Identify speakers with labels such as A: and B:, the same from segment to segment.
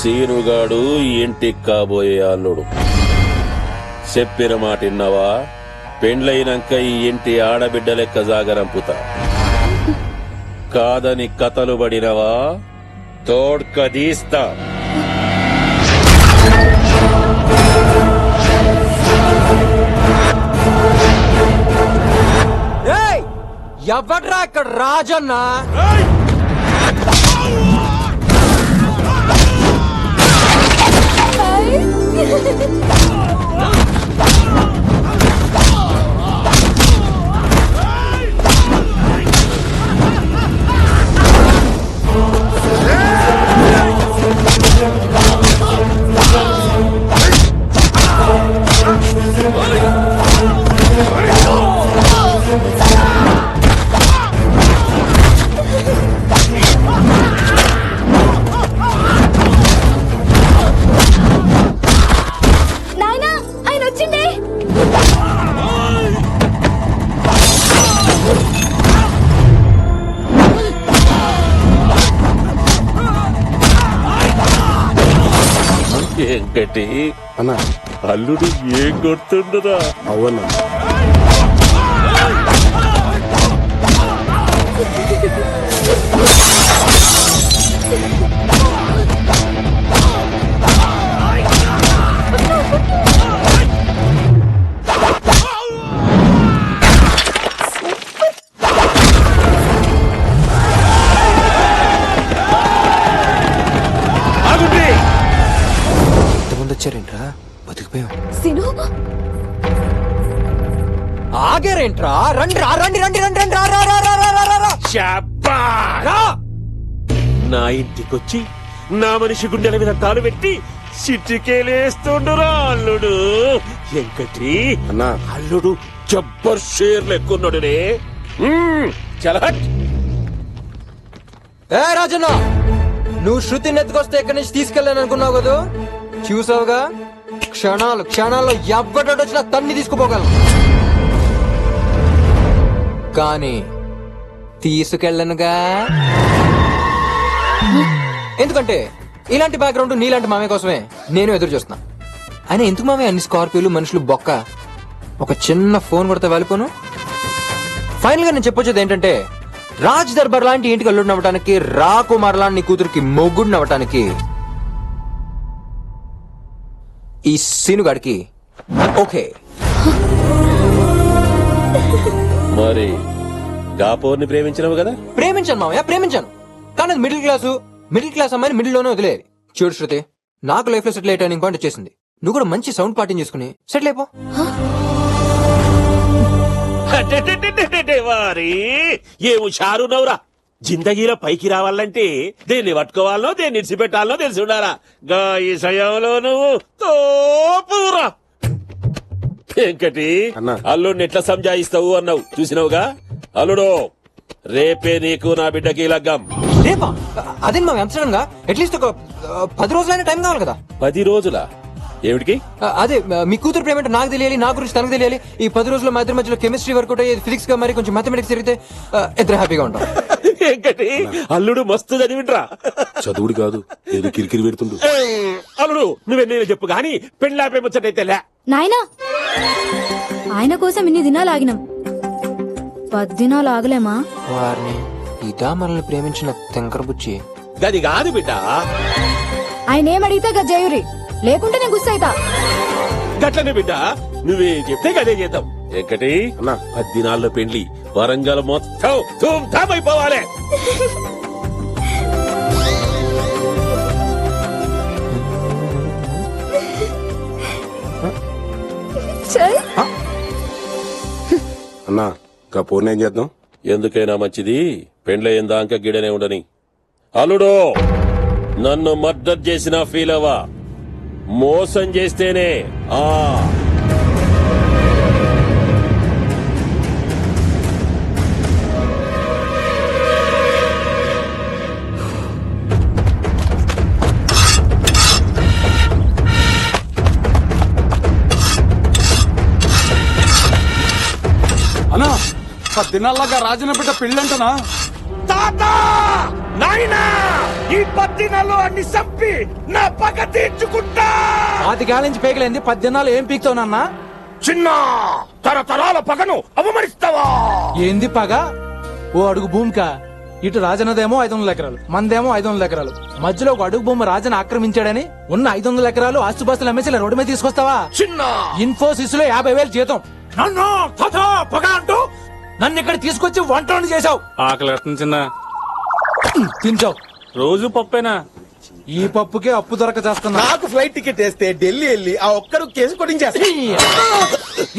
A: సీనుగాడు ఇంటికి కాబోయే అల్లుడు. చెప్పిన మాట విన్నావా? పెండ్లైనాక ఈ ఇంటి ఆడబిడ్డ లెక్క జాగరంపుతా. కాదని కథలు పడినవా తోడ్కదీస్తా.
B: ఎవడ్రా ఇక్కడ రాజన్న?
A: వెంకటి
C: అన్నా
A: అల్లుడు ఏం కొడుతుండరా?
C: అవునా
B: వచ్చారేంట్రా? బతికిపోయాం.
D: ఆగారేంట్రా? రండి రండి రండి రండి
A: నా ఇంటికొచ్చి నా మనిషి గుండెల మీద కాలు పెట్టి సిట్టికేలేస్తుండురా అల్లుడు. వెంకటి
C: అన్నా
A: అల్లుడు జబ్బర్ షేర్ లెక్కున్నాడునే. చలహట్.
D: ఏ రాజన్న, నువ్వు శృతిని ఎత్తుకొస్తే ఎక్కడి నుంచి తీసుకెళ్ళాను అనుకున్నావు కదా? చూసావుగా, క్షణాల్లో ఎవ్వడోడు వచ్చినా తన్ని తీసుకుపోగలను, కానీ తీసుకెళ్ళనుగా. ఎందుకంటే ఇలాంటి బ్యాక్గ్రౌండ్ నీలాంటి మామే కోసమే నేను ఎదురు చూస్తున్నా. అయినా ఎందుకు మామే అన్ని స్కార్పియోలు, మనుషులు బొక్క? ఒక చిన్న ఫోన్ కొడితే వెళ్ళిపోను. ఫైనల్ గా నేను చెప్పొచ్చేది ఏంటంటే, రాజ్ దర్బార్ లాంటి ఇంటికి అల్లుడిని అవ్వటానికి, రాకుమార్ లాంటి కూతురికి మొగ్గుడిని అవ్వటానికి ఈ సీనుగాడికి ఓకే.
A: మరి గాపోర్ని ప్రేమించినవు కదా?
D: ప్రేమించాను మామయ్య, ప్రేమించాను. కానీ అది మిడిల్ క్లాస్ అమ్మాయిని మిడిల్ లోనే వదిలేయాలి. చూడు శృతి, నాకు లైఫ్ లో సెటిల్ అయ్యే టర్నింగ్ పాయింట్ వచ్చేసింది. నువ్వు కూడా మంచి సౌండ్ పార్టీని చేసుకుని సెటిల్ అయిపో.
A: వారి ఏ హుషారు నవ్వురా. జిందగీలో పైకి రావాలంటే దేన్ని పట్టుకోవాలనో దేన్ని ఇడిచిపెట్టాలనో తెలిసి ఉండారా. గా ఈ సమయంలో నువ్వు తోపురా. వెంకటి అల్లుడిని ఎట్లా సంజాయిస్తావు అన్నావు చూసినావుగా. అల్లుడు, రేపే నీకు నా బిడ్డకి లగ్గం.
D: రేపా? అదే మా ఎంత సడన్ గా? అట్లీస్ట్ ఒక 10 రోజులైనా టైం కావాలి కదా.
A: 10 రోజులా? ఏమిటికి?
D: అదే మీ కూతురు ప్రేమ నాకు తెలియాలి, నా గురించి తనకు తెలియాలి. ఈ 10 రోజుల్లో మా ఇద్దరి మధ్యలో కెమిస్ట్రీ వర్కౌట్ అయ్యేది, ఫిజిక్స్ గా మరి కొంచెం మ్యాథమెటిక్స్ జరిగితే ఇద్దరు హ్యాపీగా ఉంటాం.
A: వెంకటి అల్లుడు మస్తు చదివింట్రా.
C: చదువుడు కాదు, ఏదో కిరికిరి పెడుతుండు.
A: అల్లుడు నువ్వెన్నైనా చెప్పు గాని పెళ్ళాపే ముచ్చటైతే
E: నాయనా, ఆయన కోసం ఇన్ని దినాలు ఆగినాం, 10 దినాలు ఆగలేమా?
D: వారిని ఇదా మనల్ని ప్రేమించిన తెంకరబుచ్చి.
A: గది కాదు బిడ్డ.
E: ఆయన ఏమడిగితే గజ్జాయురి, లేకుంటే నేను గుస్సైతా.
A: గట్లనే బిడ్డ, నువ్వే చెప్తే గదే చేద్దాం. వెంకటి 10 దినాల్లో పెళ్లి, వరంగల్ మొత్తం ధూమ్ ధామ్ అయిపోవాలి.
C: అన్నా కపోర్ని ఏం చేద్దాం?
A: ఎందుకైనా మంచిది పెండ్లయ్యేందాక గిడనే ఉండని. అల్లుడు, నన్ను మర్డర్ చేసిన ఫీల్ అవ్వా, మోసం చేస్తేనే.
F: అన్నా 10 దినాల్లాగా రాజన్న బిడ్డ పెళ్ళంటనా?
A: తాత, నాయనా, ఈ 10 నెలలు అన్ని చంపి నా పగ తీర్చుకుంటా.
B: 5 నుంచి పేకలేంది 10 దినాలు ఏం పీక్తావు నాన్న?
A: చిన్న తరతరాల పగను అవమరిస్తావా?
B: ఏంది పగ? ఓ అడుగు భూమికా ఇటు రాజనదేమో 500 ఎకరాలు, మందేమో 500 ఎకరాలు. మధ్యలో ఒక అడుగు భూమి రాజని ఆక్రమించాడని ఉన్న 500 ఎకరాలు ఆస్తుపాస్తులు అమ్మేసి ఇలా రోడ్డు మీద తీసుకొస్తావా?
A: చిన్న
B: ఇన్ఫోసిస్ లో 50,000 జీతం. నన్ను తథా పగ అంటూ నన్ను ఇక్కడ తీసుకొచ్చి వంటలను చేశావు.
F: ఆకలి ఎత్తుంది చిన్న.
B: తించావు.
F: రోజు పప్పేనా?
B: ఈ పప్పుకే అప్పు దొరక చేస్తున్నా.
G: నాకు ఫ్లైట్ టికెట్ వేస్తే ఢిల్లీ వెళ్ళి ఆ ఒక్కరు కేసు కొట్టించేస్తా.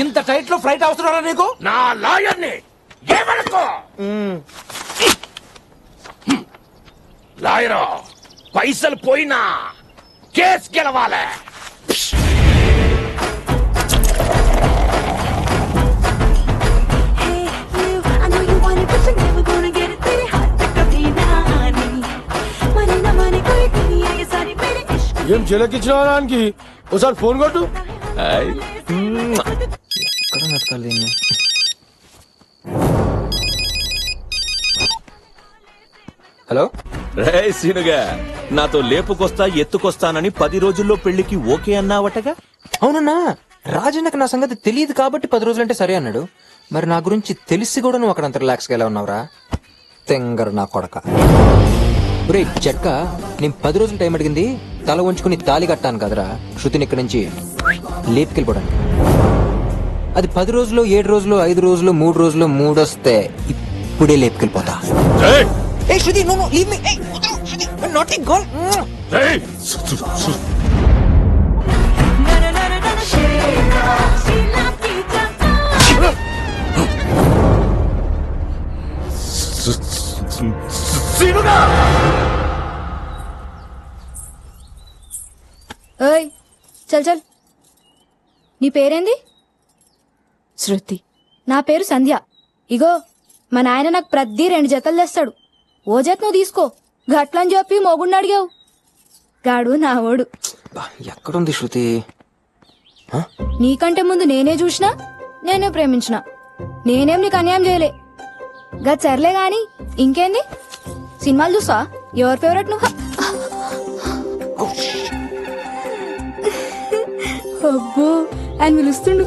B: ఇంత టైట్ లో ఫ్లైట్ అవసరం నీకు?
A: నా లాయర్ని ఏమనుకో. లాయరా పైసలు పోయినా కేసు గెలవాలి.
G: ఏం చిలకిచ్చిన దానికి ఒకసారి ఫోన్ కొట్టు.
D: ఎక్కడ వెతకాలి దీన్ని? హలో,
H: రే సీనుగా, నాతో లేపుకొస్తా ఎత్తుకొస్తానని 10 రోజుల్లో పెళ్లికి ఓకే అన్నావటగా?
D: అవునన్నా, రాజన్నకు నా సంగతి తెలియదు కాబట్టి 10 రోజులంటే సరే అన్నాడు. మరి నా గురించి తెలిసి కూడా నువ్వు అక్కడ అంత రిలాక్స్ గా ఎలా ఉన్నావురా? తెంగరు నా కొడక. ఒరే చెక్క, నేను 10 రోజులు టైం అడిగింది తల వంచుకుని తాళి కట్టాను కదరా శృతిని ఇక్కడి నుంచి లేపుకెళ్ళిపోవడానికి. అది 10 రోజులు, 7 రోజులు, 5 రోజులు, 3 రోజులు, 3 వస్తే ఇప్పుడే లేపుకెళ్ళిపోతా. Hey Shruti, no, leave me. Hey, Shruti, I'm naughty girl.
E: ఏయ్ చల్ చల్, నీ పేరేంది? శృతి. నా పేరు సంధ్య. ఇగో మా నాయన నాకు ప్రతి 2 జతలు తెస్తాడు. ఓ జత నువ్వు తీసుకో. గట్లని చెప్పి మొగుడిని అడిగావు. గాడు నా ఓడు.
D: ఎక్కడుంది శృతి?
E: నీకంటే ముందు నేనే చూసినా, నేనే ప్రేమించిన. నేనేం నీకు అన్యాయం చేయలే. గా సర్లే గాని ఇంకేంది? సినిమాలు చూసా? ఎవరి ఫేవరెట్ నువ్వు? అబ్బో ఆయన పిలుస్తుండు.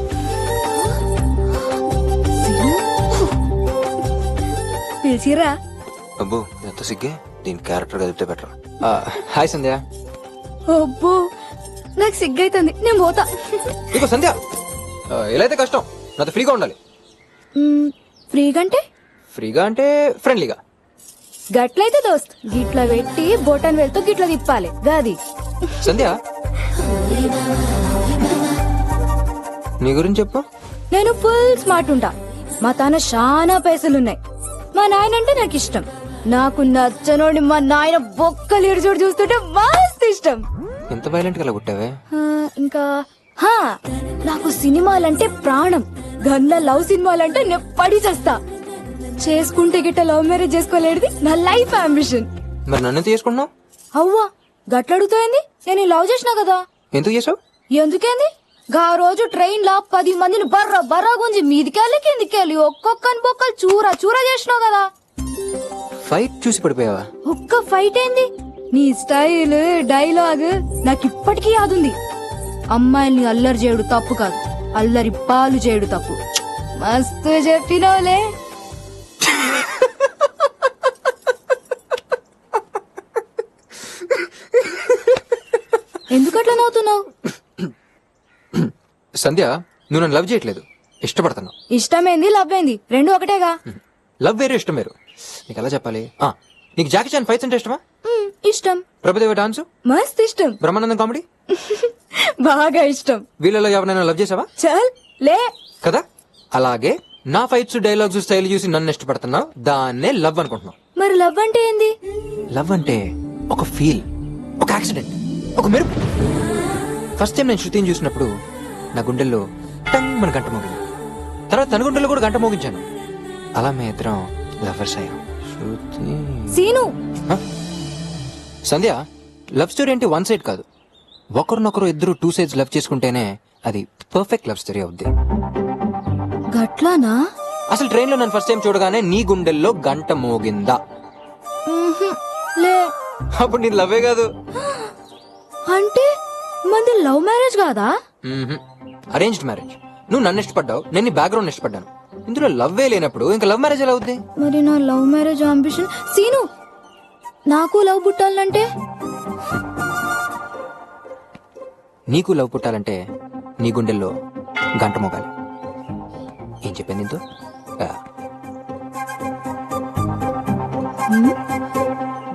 E: పిలిచిరా?
D: అబ్బో ఎంత సిగ్గే, దీని క్యారెక్టర్ కదిపితే బెటర్. హాయ్ సంధ్య.
E: అబ్బో నాకు సిగ్గైతుంది, నేను పోతా.
D: ఇగో సంధ్య, ఎలా అయితే కష్టం, నాతో ఫ్రీగా ఉండాలి.
E: ఫ్రీగా అంటే?
D: ఫ్రీగా అంటే ఫ్రెండ్లీగా.
E: గట్లయితే దోస్త్ గిట్ల పెట్టి బోటన్ వెళ్తూ గిట్ల తిప్పాలి గాది.
D: సంధ్య, నీ గురించి చెప్పు.
E: నేను ఫుల్ స్మార్ట్ ఉంటా. మా తాన చాలా పైసలున్నాయి. మా నాయన అంటే నాకు ఇష్టం. నాకు నచ్చనోడి మా నాయన బొక్కలు ఏడుచోడు చూస్తుంటే మస్తు ఇష్టం.
D: ఎంత వైలెంట్ గా కొట్టావే.
E: ఇంకా నాకు సినిమాలంటే ప్రాణం. గన్న లవ్ సినిమాలంటే నెప్పడి చేస్తా. చేసుకుంటే గిట్ట లవ్ మ్యారేజ్ చేసుకోలేడిది నా లైఫ్ అంబిషన్.
D: మరి నన్ను తీసుకున్నావు?
E: అవ్వా గట్ల అడుగుతాయింది. నేను లవ్ చేసినా కదా.
D: ఎందుకు చేసావు?
E: ఎందుకేంది? గా రోజు ట్రైన్ లా 10 మందిని బర్ర బర్రా గుంజి మీదికెళ్ళి కిందికెళ్ళి ఒక్కొక్కని బొక్కలు చూరా చూరా చేసినావు కదా.
D: ఫైట్ చూసి పడిపోయావా?
E: ఒక్క ఫైట్ ఏంది? నీ స్టైల్ డైలాగ్ నాకు ఇప్పటికీ యాదుంది. అమ్మాయిల్ని అల్లరి చేయడు తప్పు కాదు, అల్లరి పాలు చేయడు తప్పు. మస్తు చెప్పినవులే. ఎందుకట్లా నవ్వుతున్నావు?
D: సంధ్య, నువ్వు నన్ను లవ్ చేయట్లేదు, ఇష్టపడుతున్నావు.
E: ఇష్టమేంది లవ్ ఏంది రెండు ఒకటేగా.
D: లవ్ వేరు ఇష్టం వేరు. నీకు ఎలా చెప్పాలి? నీకు జాకీ చాన్ ఫైట్స్ అంటే ఇష్టమా?
E: ఇష్టం.
D: ప్రభుదేవ డాన్స్
E: మస్త్ ఇష్టం.
D: బ్రహ్మానందం కామెడీ
E: బాగా ఇష్టం.
D: వీళ్ళలో ఎవరైనా లవ్ చేసావా?
E: చల్ లే
D: కదా. అలాగే నా ఫైట్స్ డైలాగ్స్ స్టైల్ చూసి నన్ను ఇష్టపడుతున్నావు, దాన్నే లవ్ అనుకుంటున్నావు.
E: మరి లవ్ అంటే ఏంది?
D: లవ్ అంటే ఒక ఫీల్, ఒక యాక్సిడెంట్, ఒక మెరుపు. ఫస్ట్ టైం నేను శృతిని చూసినప్పుడు నా గుండెల్లో టంగ్ మన గంట మోగింది. తర్వాత తన గుండెల్లో కూడా గంట మోగించాను. అలా మేము ఇద్దరం లవర్స్ అయ్యాం. శృతి
E: సీను.
D: సంధ్య, లవ్ స్టోరీ అంటే 1 సైడ్ కాదు. ఒకరినొకరు ఇద్దరు 2 సైడ్స్ లవ్ చేసుకుంటేనే అది పర్ఫెక్ట్ లవ్ స్టోరీ అవుద్ది.
E: గట్లానా?
D: అసలు ట్రైన్ లో నన్ను ఫస్ట్ టైం చూడగానే నీ గుండెల్లో గంట మోగిందా?
E: లే.
D: అప్పుడు నీ లవ్వే కాదు.
E: అంటే మంది లవ్ మ్యారేజ్ కాదా?
D: Arranged marriage. నువ్వు నన్ను ఇష్టపడ్డావు, నేను నీ బ్యాక్గ్రౌండ్ ఇష్టపడ్డాను. ఇందులో లవ్వే లేనప్పుడు ఇంకా లవ్ మ్యారేజ్ ఎలా అవుద్ది?
E: మరి నా లవ్ మ్యారేజ్ అంబిషన్ సీను, నాకు లవ్ పుట్టాలంటే
D: నీకు లవ్ పుట్టాలంటే నీ గుండెల్లో గంట మోగాలి. ఏం చెప్పాను నీతో?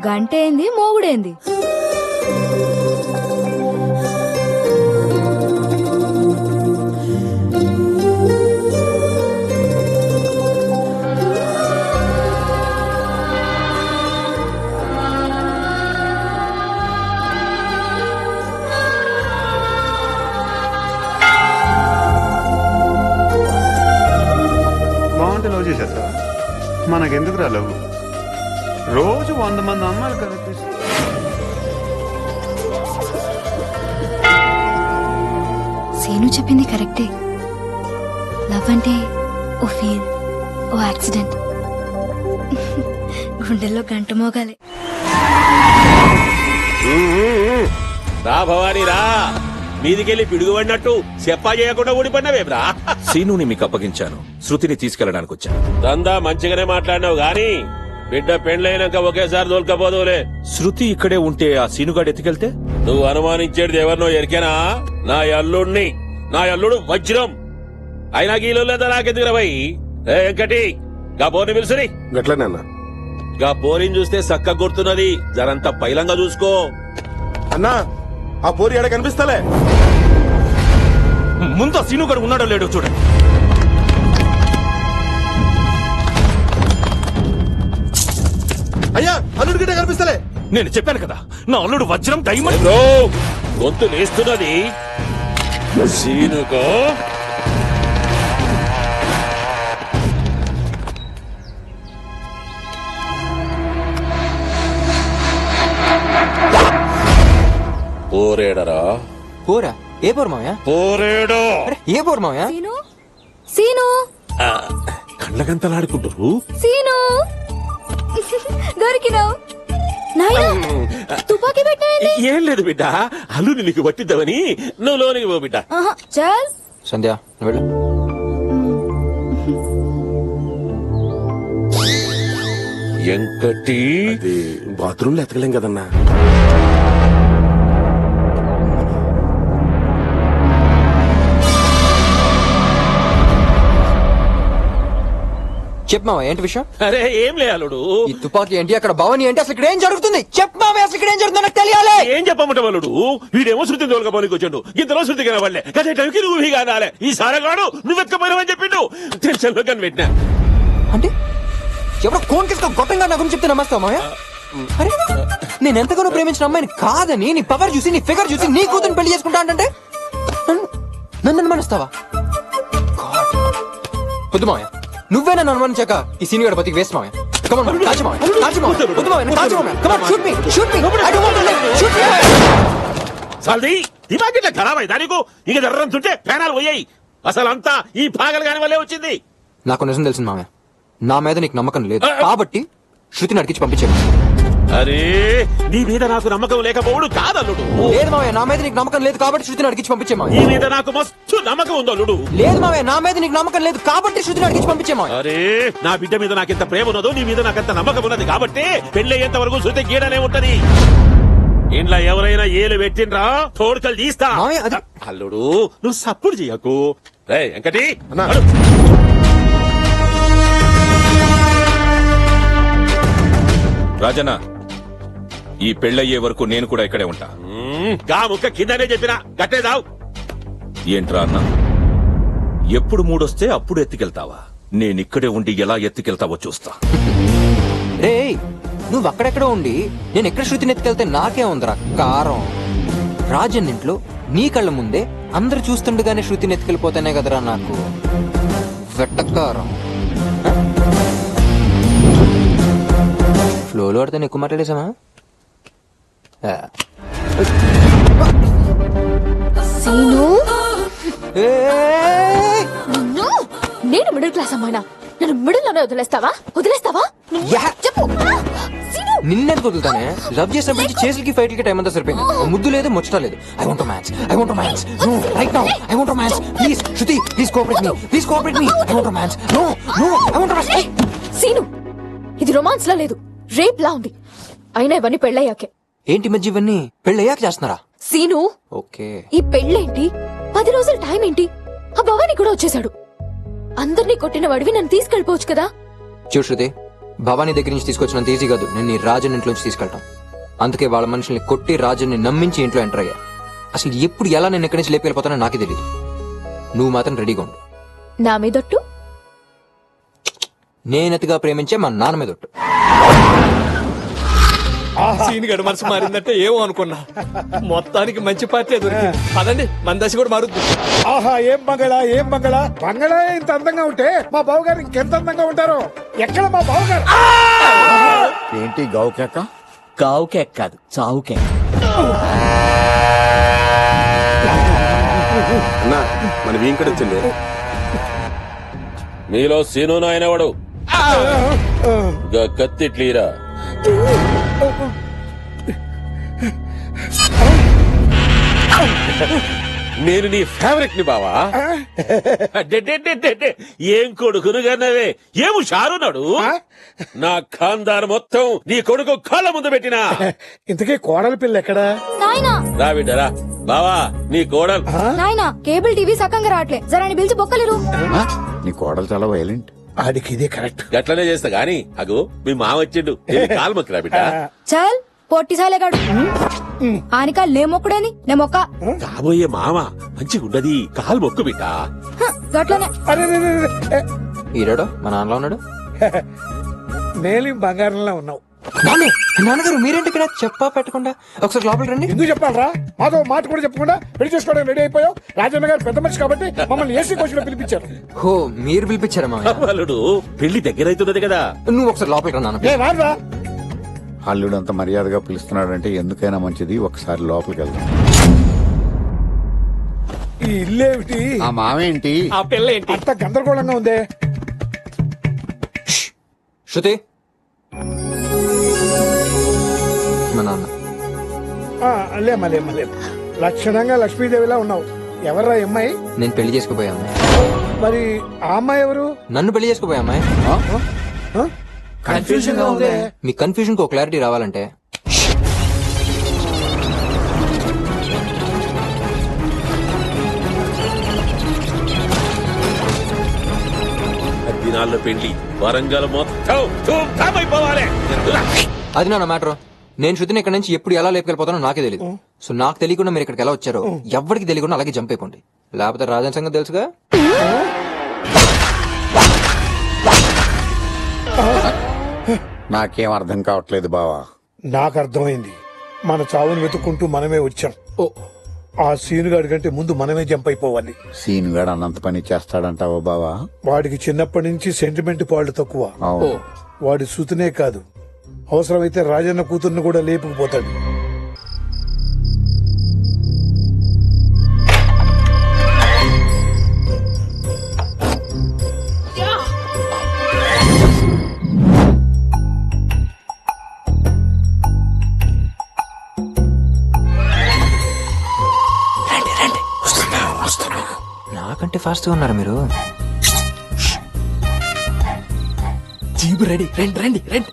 E: గంట ఏంది మోగుడేంది?
I: బాగుంటే లవ్ చేసేస్తా. మనకెందుకు రా లవ్? రోజు 100 మంది అమ్మాయిలు కనిపిస్తారు.
E: సీను చెప్పింది కరెక్టే. లవ్ అంటే ఓ ఫీల్, ఓ యాక్సిడెంట్. గుండెల్లో గంట మోగాలి.
A: రా భవానీ రా, మీదికెళ్ళి పిడుగుపడినట్టు చెప్పా చేయకుండా ఊడిపడినవేమ్రా.
H: సీనుని మీకు అప్పగించాను, శృతిని తీసుకెళ్ళడానికి వచ్చాను.
A: దందా మంచిగానే మాట్లాడినావు గాని బిడ్డ పెండ్లైనాక ఒకేసారి దొరకపోదులే.
H: శృతి ఇక్కడే ఉంటే ఆ సీనుగాడు ఎత్తుకెళ్తే?
A: నువ్వు అనుమానించేది ఎవరినో ఎరికేనా? నా అల్లుడిని. నా అల్లుడు వజ్రం. అయినా గీలో లేదా నాకెందుకు రవై? వెంకటి గా పోరిని పిలుసుని.
C: గట్లనే అన్నా.
A: గా పోరిని చూస్తే సక్క గుర్తున్నది, జరంత పైలంగా చూసుకో.
C: అన్నా ఆ పోరి ఎడ కనిపిస్తలే.
H: ముందు ఆ సీనుగాడు ఉన్నాడో లేడో చూడండి.
C: అయ్యా అల్లుడి గిట్ట కనిపిస్తలే.
H: నేను చెప్పాను కదా, నా అల్లుడు వజ్రం డైమండ్.
A: బ్రో, గొంతు లేస్తున్నది సీనుకో. పోరేడరా?
D: పోరా? ఏ పోరు మావయ్య?
A: పోరేడో.
D: అరే ఏ పోరు మావయ్య?
E: సీను, సీను,
C: కళ్ళగంతలాడుకుంటారు.
E: సీను దొరికినావు. నాయనా తుపాకీ పెట్టినవేంది?
A: ఏం లేదు బిడ్డ, అల్లుని నీకు పట్టిద్దామని. నువ్వు లోనికి పో బిడ్డ.
E: చల్.
D: సంధ్య నువ్వు వెళ్ళు.
A: ఎంకటి
C: అది బాత్రూమ్ లో ఎతకలేం కదన్నా.
D: చెప్పు మావయ్య, ఏంటి విషయం?
A: అరే ఏం లే అల్లుడు.
D: ఈ తుపాకీ ఏంటి, అక్కడ భవని ఏంటి, అసలు ఇక్కడ ఏం జరుగుతుంది? చెప్పు మావయ్య, అసలు ఇక్కడ ఏం జరుగుతుందో నాకు తెలియాలి.
A: ఏం చెప్పమంటే అల్లుడు, వీడేమో శృతి తోలుకపోనికి వచ్చాడు. ఇంతలో శృతి కనబడలే. కదే టైంకి నువ్వు ఇవి కానాలే. ఈ సారగాడు నువ్వు ఎక్కపోయినావని చెప్పిండు. టెన్షన్ లో కనిపెట్టినా.
D: అంటే ఎవరో కోన్ కేసుతో గొప్పంగా నా గురించి చెప్తే నమ్మస్తావా మావయ్య? అరే నేను ఎంతగానో ప్రేమించిన అమ్మాయిని కాదని నీ పవర్ చూసి, నీ ఫిగర్ చూసి నీ కూతురు పెళ్లి చేసుకుంటా అంటే నన్ను అనుమానిస్తావా? వద్దు మావయ్య, నువ్వే నన్ను అనుమానించాక ఈ సీన్ గడ బతికి వేస్ట్ మావయ్య. Come on, మావయ్య, కాల్చు మావయ్య, కాల్చు మావయ్య. వద్దు మావయ్య, కాల్చు మావయ్య. Come on, shoot me, shoot me. I don't want to live. Shoot me.
A: సాల్ది దిమాగ్ ఇట్లా ఖరాబ్ అయిందా నీకు? ఇక జర్రంతుంటే పేనాలు పోయాయి. అసలు అంతా ఈ పాగలు కాని వల్లే వచ్చింది.
D: నాకు నిజం తెలిసింది మావయ్య, నా మీద నీకు నమ్మకం లేదు కాబట్టి శృతిని అడిగించి పంపించాను.
A: అరే నీ మీద నాకు నమ్మకం లేకపోవడు కాదల్లుడు.
D: లేదు మావయ్య, నా మీద నీకు నమ్మకం లేదు కాబట్టి శృతిని అడిగించి పంపించే
A: నీ
D: మావయ్య.
A: మీద నాకు మస్తు నమ్మకం ఉందో అల్లుడు.
D: లేదు మావయ్య, నా మీద నీకు నమ్మకం లేదు కాబట్టి శృతిని అడిగించి పంపించే మావయ్య.
A: అరే నా బిడ్డ మీద నాకెంత ప్రేమ ఉన్నదో నీ మీద నాకెంత నమ్మకం ఉన్నది కాబట్టి పెళ్ళయ్యేంత వరకు శృతి గీడనే ఉంటది. ఇంట్లో ఎవరైనా ఏలు పెట్టిండ్రా తోడుకలు తీస్తా.
D: మావయ్య, అది-
A: అల్లుడు నువ్వు సప్పుడు చెయ్యకు. రే వెంకటి
C: అన్నా.
A: అడు.
H: రాజన్న, ఈ పెళ్ళయ్యే వరకు నేను కూడా ఇక్కడే ఉంటా.
A: గా ముక్క కిందనే చెప్పినా కట్టేదావు.
H: ఏంట్రా అన్న, ఎప్పుడు మూడొస్తే అప్పుడు ఎత్తుకెళ్తావా? నేనిక్కడే ఉండి ఎలా ఎత్తుకెళ్తావో చూస్తా.
D: రే నువ్వు అక్కడెక్కడ ఉండి నేను ఎక్కడ శృతిని ఎత్తుకెళ్తే నాకే ఉందిరా కారం. రాజన్ ఇంట్లో నీ కళ్ళ ముందే అందరు చూస్తుండగానే శృతిని ఎత్తుకెళ్ళిపోతేనే కదరా నాకు వెట్టకారం. ఫ్లోలో ఆడితే ఎక్కువ మాట్లాడేసామా?
E: సీను,
D: ఏయ్!
E: నిన్ను నేను మిడిల్ క్లాస్ అమ్మాయినా నన్ను మిడిల్ లోనే వదిలేస్తావా?
D: యా.
E: చెప్పు సీను
D: నిన్నెందుకు వదులుతానే? లవ్ చేసినప్పటి నుంచి చేతులకి ఫైట్లకి టైం అంతా సరిపోయింది. ముద్దు లేదు, ముచ్చట లేదు. I want match, I want match. No right now, I want match. Please Shruti, please cooperate me, please cooperate me. I want match. No no, I want match.
E: Seenu ఇది రొమాన్స్ లా లేదు, రేప్ లా ఉంది. అయినా ఇవన్నీ పెళ్ళయ్యాకే.
D: ఏంటి మధ్య ఇవన్నీ పెళ్ళి అయ్యాక చేస్తున్నారా?
E: సీను
D: ఓకే.
E: ఈ పెళ్ళేంటి, 10 రోజుల టైం ఏంటి? ఆ భవానీ కూడా వచ్చేసాడు. అందరినీ కొట్టిన వాడివి నన్ను తీసుకెళ్ళిపోవచ్చు కదా.
D: చూడు శృతి, భవానీ దగ్గర నుంచి తీసుకొచ్చినంత ఈజీ కాదు నేను నీ రాజన్ ఇంట్లోంచి తీసుకెళ్తాం. అందుకే వాళ్ళ మనుషుల్ని కొట్టి రాజుని నమ్మించి ఇంట్లో ఎంటర్ అయ్యా. అసలు ఎప్పుడు ఎలా నేను ఎక్కడి నుంచి లేపుకెళ్ళిపోతానో నాకే తెలియదు. నువ్వు మాత్రం రెడీగా ఉండు.
E: నా మీదొట్టు.
D: నేనతిగా ప్రేమించే మా నాన్న మీద ఒట్టు.
G: సీన్ గడు మనసు మారిందంటే ఏమో అనుకున్నా. మొత్తానికి మంచి పార్టీ దొరికింది. అదండి మన దశ కూడా మారుద్ది.
J: ఆహా ఏం బంగళ ఏం బంగళ. బంగళ ఇంత అందంగా ఉంటే మా బావగారు ఇంకెంత అందంగా ఉంటారో. ఎక్కడ మా బావగారు?
G: ఏంటి గావు కేక?
A: గావు కేక్ కాదు, చావు కేక్.
C: అన్నా మన వీంకడ వచ్చింది.
A: మీలో సీను నాయనవాడు కత్తిట్లీరా. నేను నీ ఫేవరెట్ ని బావా. ఏం కొడుకును గన్నవే, ఏం షారున్నాడు. నా ఖాందార్ మొత్తం నీ కొడుకు కాళ్ళ ముందు పెట్టినా.
J: ఇంతకీ కోడల పిల్ల ఎక్కడా?
E: నాయనా
A: రా బిడ్డరా. బావా నీ కోడలు.
E: నాయనా కేబుల్ టీవీ సకంగా రావట్లే, జరాని పిలిచి బొక్కలేరు.
G: నీ కోడలు చాలా వైలెంట్.
J: ఆడికి ఇదే కరెక్ట్.
A: గట్లనే చేస్తా గాని అగు మీ మామ వచ్చిండు. కాలు మొక్కిరా బిడ్డ.
E: చల్ పొట్టి సాలేగాడు. ఆనికాలు నే మొక్కుడేని నే మొక్క.
A: కాబోయే మామ మంచిగుండది, కాలు మొక్కు బిడ్డ.
E: గట్లనే.
J: అరే రే, రే, రే.
D: ఈడాడో మా నాన్నలో ఉన్నాడు.
J: నేలి బంగారంలో ఉన్నావు.
D: నాన్నే, నాన్నగారు మీరేంటి ఇక్కడ చెప్పా పెట్టకుండా ఒకసారి లోపలికి రండి.
J: ఎందుకు చెప్పాలరా? మాతో మాట కూడా చెప్పకుండా పెళ్లి చేసుకోవడానికి రెడీ అయిపోయావు. రాజన్న గారు పెద్ద మనిషి కాబట్టి మమ్మల్ని ఏసీ కోచ్ లో పిలిపించారు.
D: హో మీరు పిలిపించారా మామయ్య?
A: అల్లుడు పెళ్లి దగ్గరైతున్నది కదా.
D: నువ్వు ఒకసారి లోపలికి రా నాన్న.
J: ఏ రారా?
I: అల్లుడు అంత మర్యాదగా పిలుస్తున్నాడంటే ఎందుకైనా మంచిది, ఒకసారి లోపలికి వెళ్దాం.
J: ఈ ఇల్లేమిటి?
I: ఆ మావేంటి?
G: ఆ పిల్ల ఏంటి?
J: అంత గందరగోళంగా ఉందే.
D: శృతి, మా నాన్న.
J: లేమ్మా లేమ్మా లేమ్మా. లక్షణంగా లక్ష్మీదేవిలా ఉన్నావు. ఎవర్రా ఈ అమ్మాయి?
D: నేను పెళ్లి చేసుకోపోయా అమ్మాయి.
J: మరి ఆ అమ్మాయి ఎవరు?
D: నన్ను పెళ్లి చేసుకోపోయా అమ్మాయి.
J: కన్ఫ్యూజన్ గా ఉందే.
D: మీ కన్ఫ్యూజన్ కు క్లారిటీ రావాలంటే
A: దినాల్లో పెళ్లి వరంగల్ మొత్తం ధూమ్-ధామ్ అయిపోవాలి.
D: అది నా మ్యాటర్. నేను శృతిని ఇక్కడ నుంచి ఎప్పుడు ఎలా లేపుకెళ్ళిపోతానో నాకే తెలియదు. సో నాకు తెలియకుండా మీరు ఇక్కడికి ఎలా వచ్చారో ఎవరికి తెలియకుండా అలాగే జంప్ అయిపోండి. లేకపోతే రాజన్ సంగతి తెలుసుగా.
I: నాకేం అర్థం కావట్లేదు బావా.
J: నాకు అర్థమైంది. మన చావుని వెతుక్కుంటూ మనమే వచ్చాం. ఆ సీనుగాడి కంటే ముందు మనమే జంప్ అయిపోవాలి.
I: సీనుగాడు అన్నంత పని చేస్తాడంటావా బావా?
J: వాడికి చిన్నప్పటి నుంచి సెంటిమెంట్ పాళ్ళు తక్కువ.
I: అవును.
J: వాడి సుతునే కాదు, అవసరమైతే రాజన్న కూతుర్ని కూడా లేపుకుపోతాడు.
D: నాకంటే ఫాస్ట్ గా ఉన్నారు మీరు.
G: Jeep ready. రండి రండి రండి.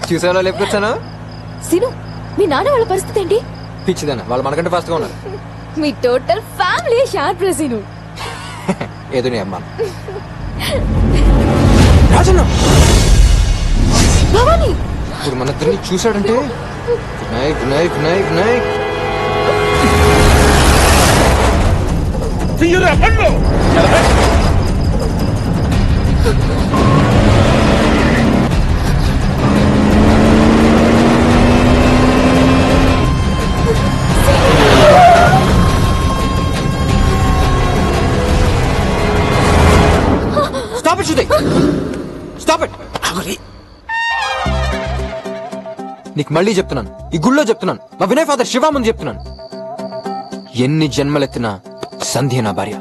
D: చూసావా లేపుకొచ్చాను?
E: సీను మీ నాన్న వాళ్ళ పరిస్థితి ఏంటి?
D: పిచ్చిదానా, వాళ్ళు మనకంటే ఫాస్ట్ గా ఉన్నారు.
E: మీ టోటల్ ఫ్యామిలీ షార్ప్ రే సీను.
D: ఏదో నీ అమ్మా. రాజన్న
E: భవానీ
D: ఇప్పుడు మన ఇద్దరిని చూశాడంటే వినాయక్ వినాయక్ వినాయక్ వినాయక్.
A: తీయరా బండ్లు.
D: Stop it Shruti, stop it. నీకు మళ్ళీ చెప్తున్నాను, ఈ గుళ్ళో చెప్తున్నాను, మా వినయ్ ఫాదర్ శివ ముందు చెప్తున్నాను, ఎన్ని జన్మలెత్తినా సంధ్య నా భార్య.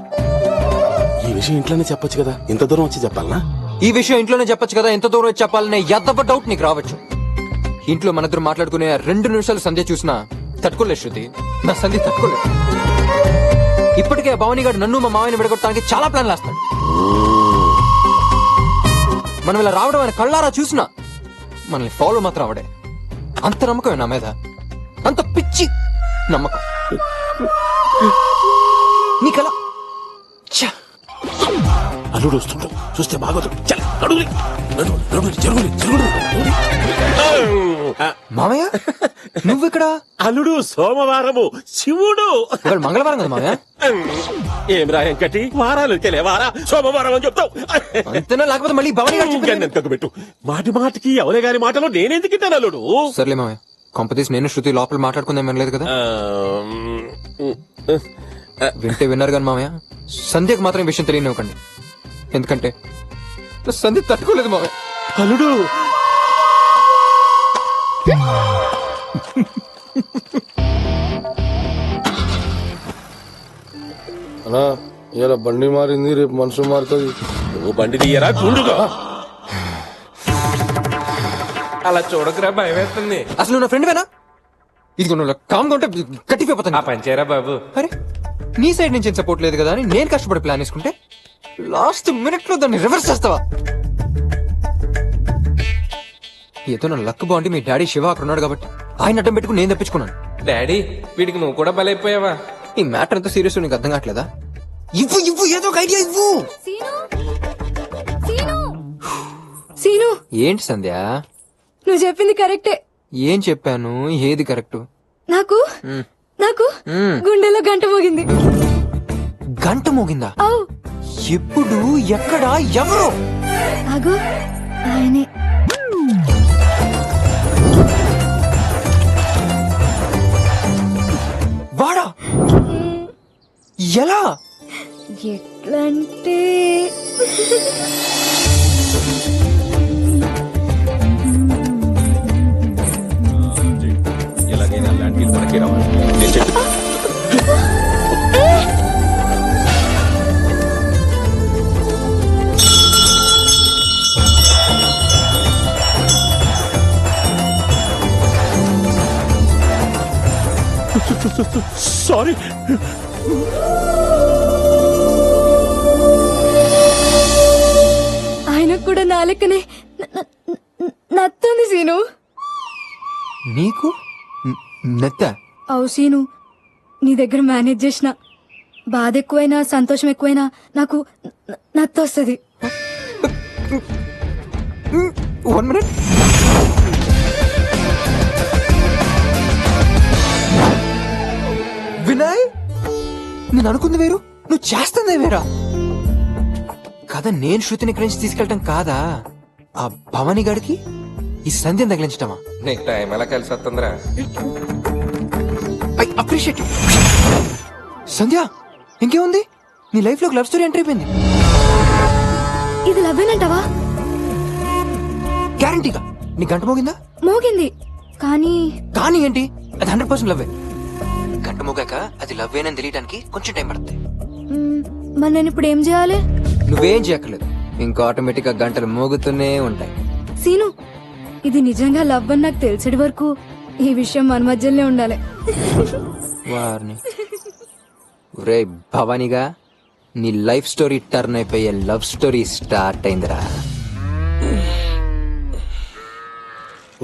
C: ఈ విషయం ఇంట్లోనే చెప్పొచ్చు కదా, ఇంత దూరం వచ్చి చెప్పాలనా?
D: ఈ విషయం ఇంట్లోనే చెప్పొచ్చు కదా, ఎంత దూరం వచ్చి చెప్పాలనే ఎద్దవ డౌట్ నీకు రావచ్చు. ఇంట్లో మనిద్దరు మాట్లాడుకునే 2 నిమిషాలు సంధ్య చూసినా తట్టుకోలేదు శృతి, నా సంధ్య తట్టుకోలేదు. ఇప్పటికే ఆ భవానీ గారు నన్ను మా మామయ్యని విడగొట్టడానికి చాలా ప్లాన్లు వేస్తాడు. మనం ఇలా రావడం ఆయన కళ్ళారా చూసినా మనల్ని ఫాలో మాత్రం అవడే. అంత నమ్మకమే నా మీద, అంత పిచ్చి నమ్మకం నీకలా. ఛ!
C: అల్లుడు వస్తుంటాం, చూస్తే బాగోదు. చల్, నడువులే. జరుగులే.
D: మామయ్య నువ్విక్కడ?
A: అల్లుడు సోమవారము, శివుడు
D: ఇవాళ మంగళవారం కదా మామయ్య?
A: ఏం రాయంకటి వారాలు వారా సోమవారం అని చెప్తావు.
D: అంతేనా, లేకపోతే మళ్ళీ భవానీ గారు చెప్పారు.
A: వెనకకు పెట్టు. మాటి మాటికి ఎవరి గారి మాటలు నేనెందుకు ఇట్టాను అల్లుడు?
D: సర్లే మామయ్య, కొంపతీసి నేను శృతి లోపల మాట్లాడుకుందాం వినలేదు కదా? వింటే విన్నారు కానీ మామయ్య, సంధ్యకు మాత్రం ఈ విషయం తెలియనివ్వకండి. ఎందుకంటే నా సంధ్య తట్టుకోలేదు మామయ్య.
A: అల్లుడు
K: అన్నా ఇలా బండి మారింది, రేపు మనుషులు మారుతుంది.
A: నువ్వు బండి తీయరా గుండుగా.
G: అలా చూడకురా, భయం వేస్తుంది.
D: అసలు నువ్వు నా ఫ్రెండ్ వేనా? ఇది కామ్గా ఉంటే కట్టిపోతాను.
G: పంచేరా బాబు.
D: అరే నీ సైడ్ నుంచి ఏం సపోర్ట్ లేదు కదా అని నేను కష్టపడి ప్లాన్ వేసుకుంటే లాస్ట్ మినిట్ లో దాన్ని రివర్స్ చేస్తావా? ఏదో నా లక్ బాగుండి మీ డాడీ శివ అక్కడ ఉన్నాడు కాబట్టి ఆయన అడ్డం పెట్టుకుని నేను తప్పించుకున్నాను.
G: డాడీ వీడికి నువ్వు కూడా బలైపోయావా?
D: ఈ మ్యాటర్ ఎంత సీరియస్ నీకు అర్థం కావట్లేదా? ఇవ్వు ఏదో ఒక ఐడియా ఇవ్వు.
E: సీను,
D: ఏంటి సంధ్య?
E: నువ్వు చెప్పింది కరెక్టే.
D: ఏం చెప్పాను? ఏది కరెక్ట్?
E: నాకు గుండెలో గంట మోగింది.
D: గంట మోగిందా?
E: అవు.
D: ఎప్పుడు, ఎక్కడ, ఎవరు?
E: అగో ఆయనే.
D: వాడా? ఎలా?
E: ఎట్లంటే
H: ఎలాగైనా ల్యాండ్ డీల్ మనకే రావాలి. నేను చెప్పి
A: సారీ.
E: ఆయనకు కూడా నా లెక్కనే నత్తుంది సీను.
D: నీకు నత్త?
E: అవు సీను, నీ దగ్గర మేనేజ్ చేసిన బాధ ఎక్కువైనా సంతోషం ఎక్కువైనా నాకు నత్తొస్తుంది.
D: 1 minute. వినయ్, నేను అనుకుంది వేరు, నువ్వు చేస్తుంది వేరా. కదా నేను శృతిని ఇక్కడి నుంచి తీసుకెళ్ళటం కాదా, ఆ భవానీ గారికి ఈ సంధ్యను తగిలించటమా?
G: నీకు టైం ఎలా కలిసి వస్తుందిరా?
D: I appreciate. సంధ్య ఇంకేముంది, నీ లైఫ్ లో లవ్ స్టోరీ ఎంటర్ అయిపోయింది.
E: ఇది లవ్వేనంటావా?
D: గ్యారంటీగా. నీ గంట మోగిందా?
E: మోగింది.
D: కానీ ఏంటి, అది 100% లవ్వే. గంట మోగాక అది లవ్వేనని తెలియడానికి కొంచెం టైం పడుతుంది.
E: మరి నేను ఇప్పుడు ఏం చేయాలి?
D: నువ్వేం చేయక్కర్లేదు, ఇంకా ఆటోమేటిక్ గా గంటలు మోగుతూనే ఉంటాయి.
E: సీను, ఇది నిజంగా లవ్ అని నాకు తెలిసేటి వరకు ఈ విషయం మన మధ్యలోనే ఉండాలి.
D: వారిని ఒరే భవానీగా, నీ లైఫ్ స్టోరీ టర్న్ అయిపోయే లవ్ స్టోరీ స్టార్ట్ అయిందిరా.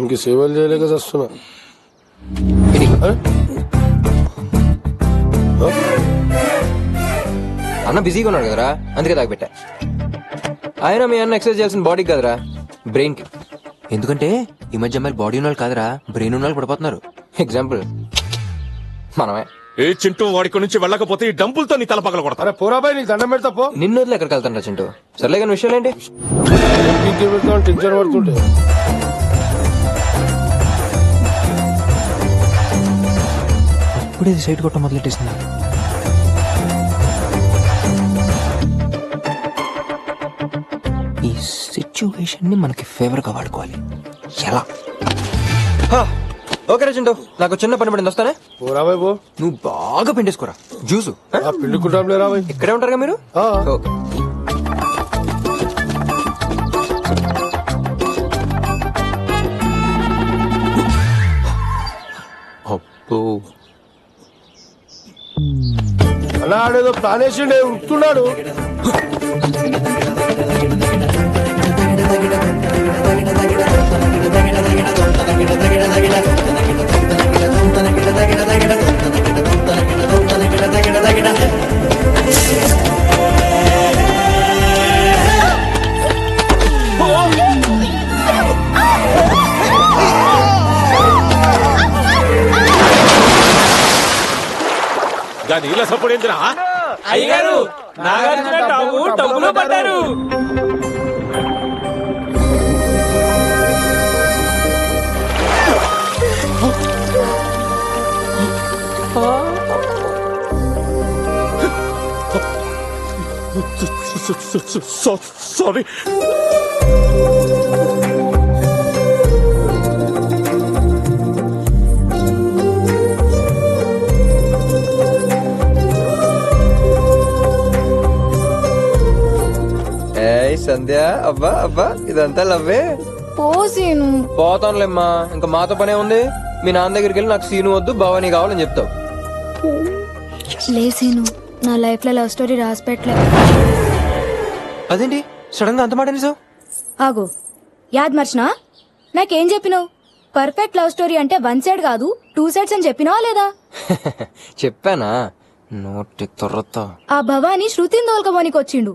K: ఇంక సేవలు చేయలేక వస్తున్నా.
D: అన్న బిజీగా ఉన్నాడు కదరా, అందుకే తాగిపెట్టా. ఆయన మీ అన్న ఎక్సర్సైజ్ చేయాల్సిన బాడీ కదరా, బ్రెయిన్ కి. ఎందుకంటే ఈ మధ్య అమ్మాయిలు బాడీ ఉన్న వాళ్ళు కాదురా, బ్రెయిన్ ఉన్న వాళ్ళు పడిపోతున్నారు. ఎగ్జాంపుల్ మనమే.
H: ఏ చింటూ వాడికి నుంచి వెళ్ళకపోతే ఈ డంపులతో నీ తల పగల కొడతా.
K: అరే పోరాబాయ్, నీకు దండం పెడతా పో.
D: నిన్ను వదిలి ఎక్కడికి వెళ్తాను రా చింటూ. సర్లే కానీ విషయాలు ఏంటి?
K: టెన్షన్ పడుతుంటే
D: ఇప్పుడే సైట్ కొట్ట మొదలెట్టేసింది. ఈ సిచ్యువేషన్ ని మనకి ఫేవర్ గా వాడుకోవాలి. ఎలా? ఓకే రచింటో నాకు చిన్న పని పడింది వస్తానే
K: ఓ రాబాయ్ పో
D: నువ్వు బాగా పిండేసుకోరా జ్యూసు
K: ఆ పిండుకుంటాంలే రాబాయ్
D: ఇక్కడే ఉంటారుగా మీరు
K: ఆ.
D: ఓకే అబ్బో
K: అలా ఆడేదో ప్లాన్ వేసిండే ఉరుకుతున్నాడు
A: గా నీళ్ళ సప్పుడు ఏందిరా
G: అయ్యగారు నాగార్జున టబ్బులో పడ్డారు.
A: సారీ
D: ఏయ్ సంధ్య అబ్బా అబ్బా ఇదంతా లవ్వే
E: పో సీను.
D: పోతానులేమ్మా ఇంకా మాతో పనే ఉంది మీ నాన్న దగ్గరికి వెళ్ళి నాకు సీను వద్దు భవానీ కావాలని చెప్తావు
E: లే సీను, నా లైఫ్ లో లవ్ స్టోరీ రాసి పెట్టలే.
D: అదేంటి సడన్ గా అంత మాట నిజం
E: ఆగు, యాద్ మర్చినా? నాకేం చెప్పినావు? పర్ఫెక్ట్ లవ్ స్టోరీ అంటే 1 సైడ్ కాదు 2 సైడ్స్ అని చెప్పినావా లేదా?
D: చెప్పానా నోటి తొర్రతో
E: ఆ భవానీ శృతిని దోల్కమోనికి వచ్చిండు,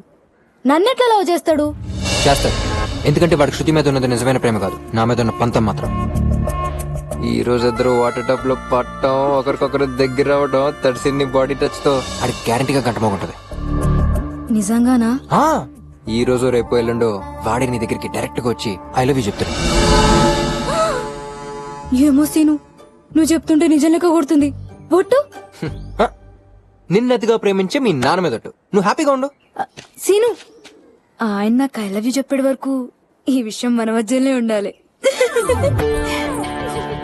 E: నన్నెట్లా లవ్ చేస్తాడు?
D: చేస్తాడు ఎందుకంటే వాడికి శృతి మీద ఉన్నది నిజమైన ప్రేమ కాదు నా మీద ఉన్న పంతం మాత్రం ఈ రోజు ఇద్దరు వాటర్ టబ్ లో పట్టడం ఒకరికొకరు దగ్గర అవడం తడిసిన్ని బాడీ టచ్ తో అది గ్యారంటీగా గంటమోగుంటది
E: నిజంగానా?
D: ఆ, ఈ రోజు రేపు ఎల్లుండో వాడి నీ దగ్గరికి డైరెక్ట్ గా వచ్చి ఐ లవ్ యూ చెప్తాడు
E: ఏమో సీను, నువ్వు చెప్తుంటే నిజం లెక్క కొడుతుంది. ఒట్టు
D: నిన్నతిగా ప్రేమించే మీ నాన్న మీదట్టు నువ్వు హ్యాపీగా ఉండు
E: సీను, ఆయన నాకు ఐ లవ్ యూ చెప్పేటి వరకు ఈ విషయం మన మధ్యలోనే ఉండాలి.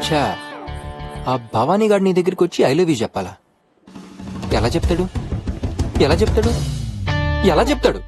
D: ఛా, ఆ భవానీ గారు నీ దగ్గరికి వచ్చి ఐ లవ్ యూ చెప్పాలా? ఎలా చెప్తాడు ఎలా చెప్తాడు ఎలా చెప్తాడు